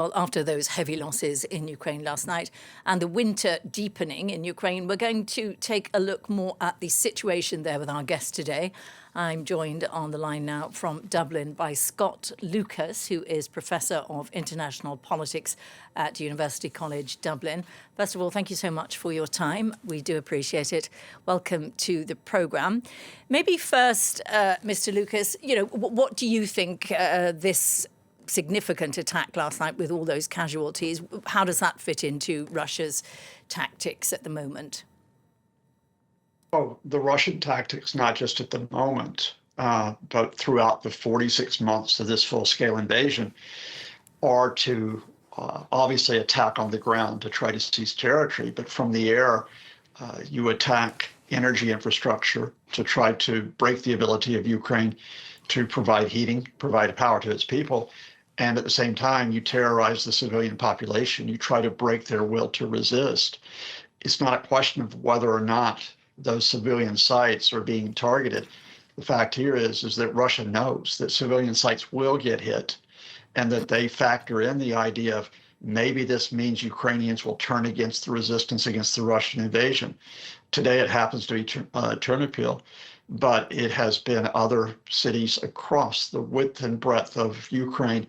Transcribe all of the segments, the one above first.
Well, after those heavy losses in Ukraine last night and the winter deepening in Ukraine, we're going to take a look more at the situation there with our guest today. I'm joined on the line now from Dublin by Scott Lucas, who is Professor of International Politics at University College Dublin. First of all, thank you so much for your time. We do appreciate it. Welcome to the programme. Maybe first, Mr. Lucas, what do you think this significant attack last night with all those casualties, how does that fit into Russia's tactics at the moment? Oh, the Russian tactics, not just at the moment, but throughout the 46 months of this full-scale invasion, are to obviously attack on the ground to try to seize territory, but from the air, you attack energy infrastructure to try to break the ability of Ukraine to provide heating, provide power to its people. And at the same time, you terrorize the civilian population. You try to break their will to resist. It's not a question of whether or not those civilian sites are being targeted. The fact here is that Russia knows that civilian sites will get hit and that they factor in the idea of maybe this means Ukrainians will turn against the resistance against the Russian invasion. Today, it happens to be Ternopil, but it has been other cities across the width and breadth of Ukraine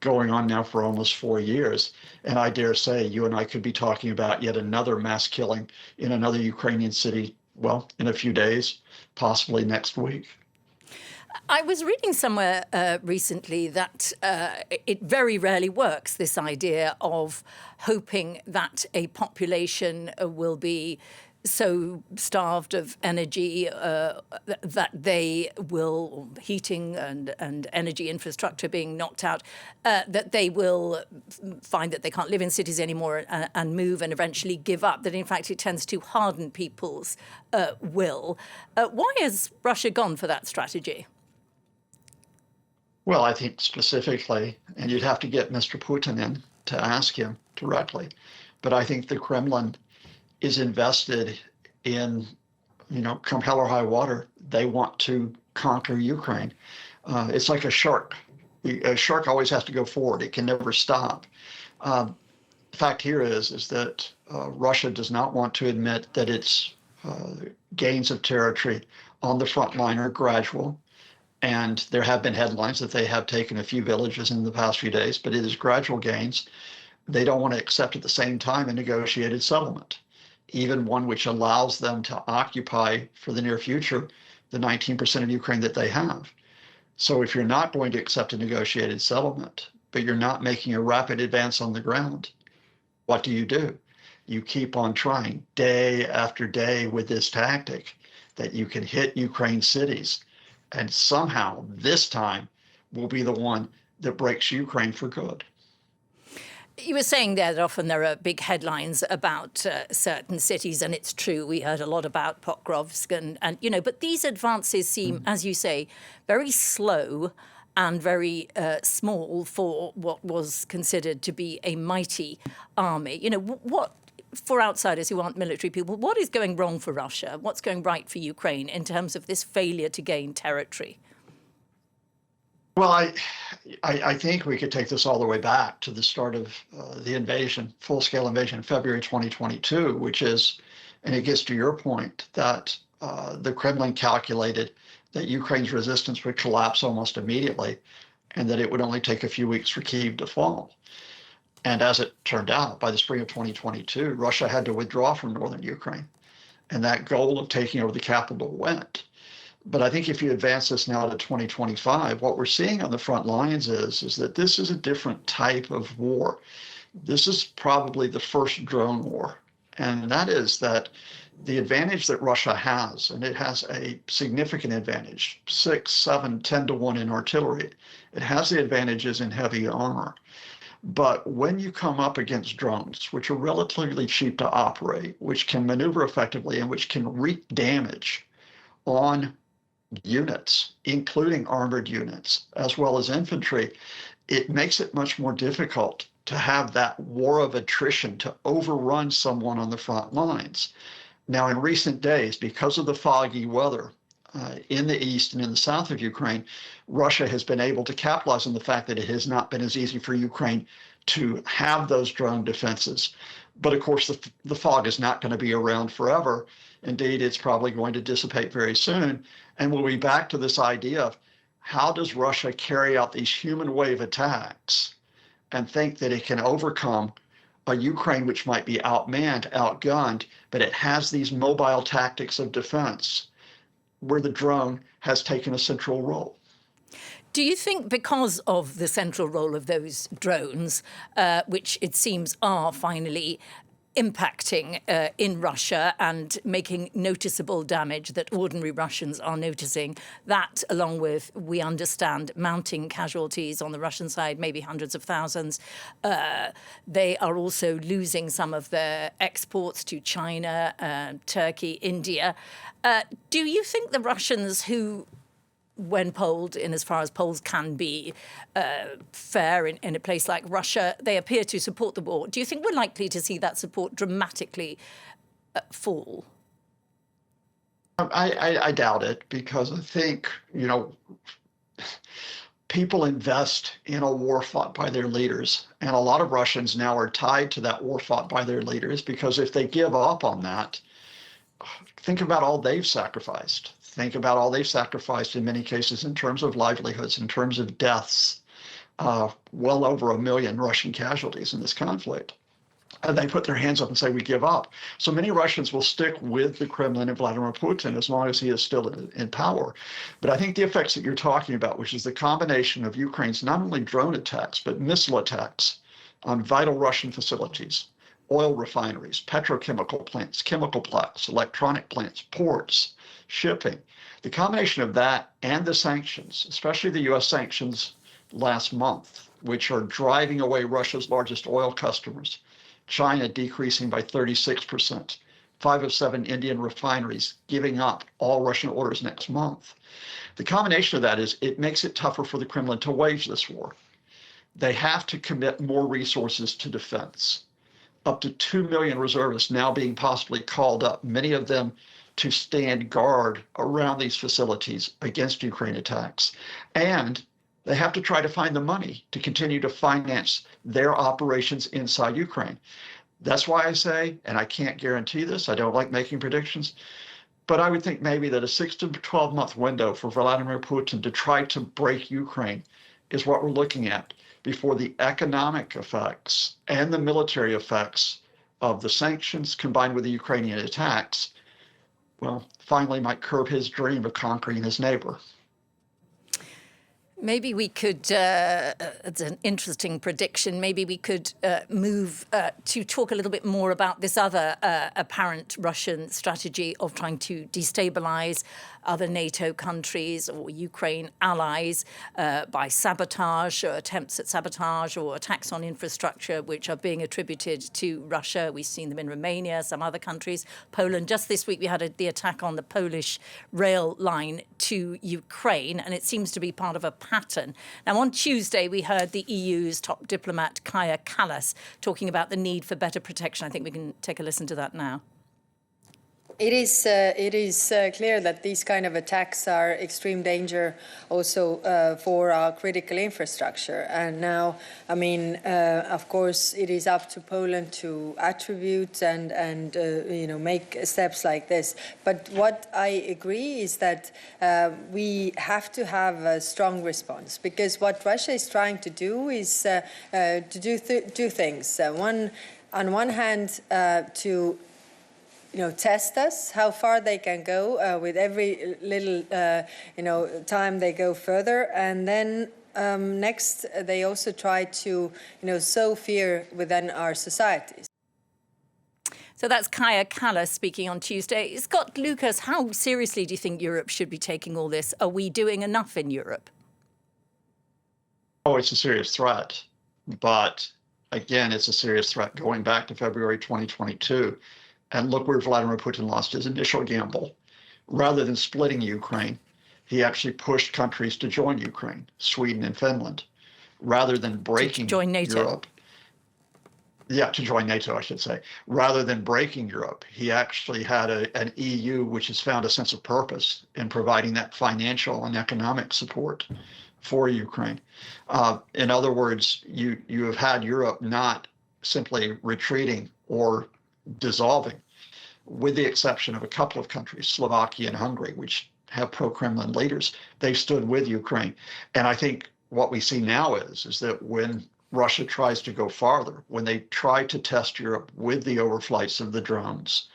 going on now for almost 4 years. And I dare say you and I could be talking about yet another mass killing in another Ukrainian city, well, in a few days, possibly next week. I was reading somewhere recently that it very rarely works, this idea of hoping that a population will be so starved of energy that they will, heating and energy infrastructure being knocked out, that they will find that they can't live in cities anymore and move and eventually give up, that in fact it tends to harden people's will. Why has Russia gone for that strategy? Well, I think specifically, and you'd have to get Mr. Putin in to ask him directly, but I think the Kremlin is invested in, come hell or high water, they want to conquer Ukraine. It's like a shark. A shark always has to go forward. It can never stop. The fact here is that Russia does not want to admit that its gains of territory on the front line are gradual. And there have been headlines that they have taken a few villages in the past few days, but it is gradual gains. They don't want to accept at the same time a negotiated settlement, even one which allows them to occupy for the near future the 19% of Ukraine that they have. So if you're not going to accept a negotiated settlement, but you're not making a rapid advance on the ground, what do? You keep on trying day after day with this tactic that you can hit Ukraine cities, and somehow this time will be the one that breaks Ukraine for good. You were saying there that often there are big headlines about certain cities, and it's true. We heard a lot about Pokrovsk and but these advances seem, as you say, very slow and very small for what was considered to be a mighty army. What, for outsiders who aren't military people, what is going wrong for Russia? What's going right for Ukraine in terms of this failure to gain territory? Well, I think we could take this all the way back to the start of the invasion, full-scale invasion in February 2022, which is, and it gets to your point, that the Kremlin calculated that Ukraine's resistance would collapse almost immediately and that it would only take a few weeks for Kyiv to fall. And as it turned out, by the spring of 2022, Russia had to withdraw from northern Ukraine, and that goal of taking over the capital went. But I think if you advance this now to 2025, what we're seeing on the front lines is that this is a different type of war. This is probably the first drone war. And that is that the advantage that Russia has, and it has a significant advantage, 6, 7, 10 to 1 in artillery. It has the advantages in heavy armor. But when you come up against drones, which are relatively cheap to operate, which can maneuver effectively and which can wreak damage on units, including armored units, as well as infantry, it makes it much more difficult to have that war of attrition to overrun someone on the front lines. Now, in recent days, because of the foggy weather in the east and in the south of Ukraine, Russia has been able to capitalize on the fact that it has not been as easy for Ukraine to have those drone defenses. But of course, the fog is not going to be around forever. Indeed, it's probably going to dissipate very soon. And we'll be back to this idea of how does Russia carry out these human wave attacks and think that it can overcome a Ukraine which might be outmanned, outgunned, but it has these mobile tactics of defense where the drone has taken a central role. Do you think because of the central role of those drones, which it seems are finally impacting in Russia and making noticeable damage that ordinary Russians are noticing, that along with, we understand, mounting casualties on the Russian side, maybe hundreds of thousands, they are also losing some of their exports to China, Turkey, India. Do you think the Russians who, when polled, in as far as polls can be fair in a place like Russia, they appear to support the war? Do you think we're likely to see that support dramatically fall? I doubt it, because I think, people invest in a war fought by their leaders. And a lot of Russians now are tied to that war fought by their leaders, because if they give up on that, think about all they've sacrificed. Think about all they've sacrificed in many cases in terms of livelihoods, in terms of deaths, well over 1 million Russian casualties in this conflict. And they put their hands up and say, we give up. So many Russians will stick with the Kremlin and Vladimir Putin as long as he is still in power. But I think the effects that you're talking about, which is the combination of Ukraine's not only drone attacks, but missile attacks on vital Russian facilities, oil refineries, petrochemical plants, chemical plants, electronic plants, ports, shipping. The combination of that and the sanctions, especially the U.S. sanctions last month, which are driving away Russia's largest oil customers, China decreasing by 36%, 5 of 7 Indian refineries giving up all Russian orders next month. The combination of that is it makes it tougher for the Kremlin to wage this war. They have to commit more resources to defense. Up to 2 million reservists now being possibly called up, many of them to stand guard around these facilities against Ukraine attacks. And they have to try to find the money to continue to finance their operations inside Ukraine. That's why I say, and I can't guarantee this, I don't like making predictions, but I would think maybe that a 6 to 12 month window for Vladimir Putin to try to break Ukraine is what we're looking at before the economic effects and the military effects of the sanctions combined with the Ukrainian attacks, well, finally might curb his dream of conquering his neighbor. Maybe we could, it's an interesting prediction, maybe we could move to talk a little bit more about this other apparent Russian strategy of trying to destabilize other NATO countries or Ukraine allies by sabotage, or attempts at sabotage or attacks on infrastructure, which are being attributed to Russia. We've seen them in Romania, some other countries, Poland. Just this week, we had the attack on the Polish rail line to Ukraine, and it seems to be part of a pattern. Now, on Tuesday, we heard the EU's top diplomat, Kaja Kallas, talking about the need for better protection. I think we can take a listen to that now. It is clear that these kind of attacks are extreme danger also for our critical infrastructure. And now, I mean, of course, it is up to Poland to attribute and make steps like this. But what I agree is that we have to have a strong response, because what Russia is trying to do is to do two things. On one hand, to test us, how far they can go with every little, time they go further. And then next, they also try to, sow fear within our societies. So that's Kaja Kallas speaking on Tuesday. Scott Lucas, how seriously do you think Europe should be taking all this? Are we doing enough in Europe? Oh, it's a serious threat. But again, it's a serious threat going back to February 2022. And look where Vladimir Putin lost his initial gamble. Rather than splitting Ukraine, he actually pushed countries to join Ukraine, Sweden and Finland, rather than breaking join NATO. Europe. Yeah, to join NATO, I should say. Rather than breaking Europe, he actually had an EU which has found a sense of purpose in providing that financial and economic support for Ukraine. In other words, you have had Europe not simply retreating or dissolving, with the exception of a couple of countries, Slovakia and Hungary, which have pro-Kremlin leaders. They stood with Ukraine. And I think what we see now is that when Russia tries to go farther, when they try to test Europe with the overflights of the drones,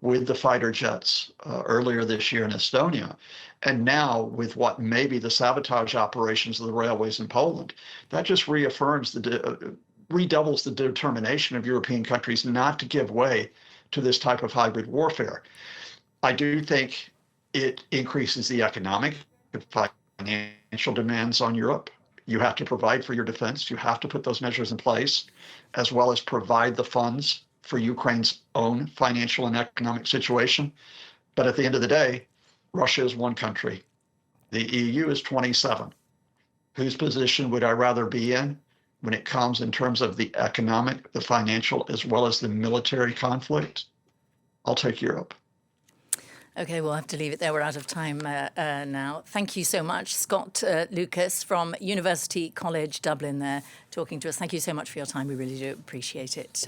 with the fighter jets earlier this year in Estonia, and now with what may be the sabotage operations of the railways in Poland, that just reaffirms redoubles the determination of European countries not to give way to this type of hybrid warfare. I do think it increases the economic and financial demands on Europe. You have to provide for your defense. You have to put those measures in place, as well as provide the funds for Ukraine's own financial and economic situation. But at the end of the day, Russia is one country. The EU is 27. Whose position would I rather be in when it comes in terms of the economic, the financial, as well as the military conflict? I'll take Europe. Okay, we'll have to leave it there. We're out of time now. Thank you so much, Scott Lucas from University College Dublin there, talking to us. Thank you so much for your time. We really do appreciate it.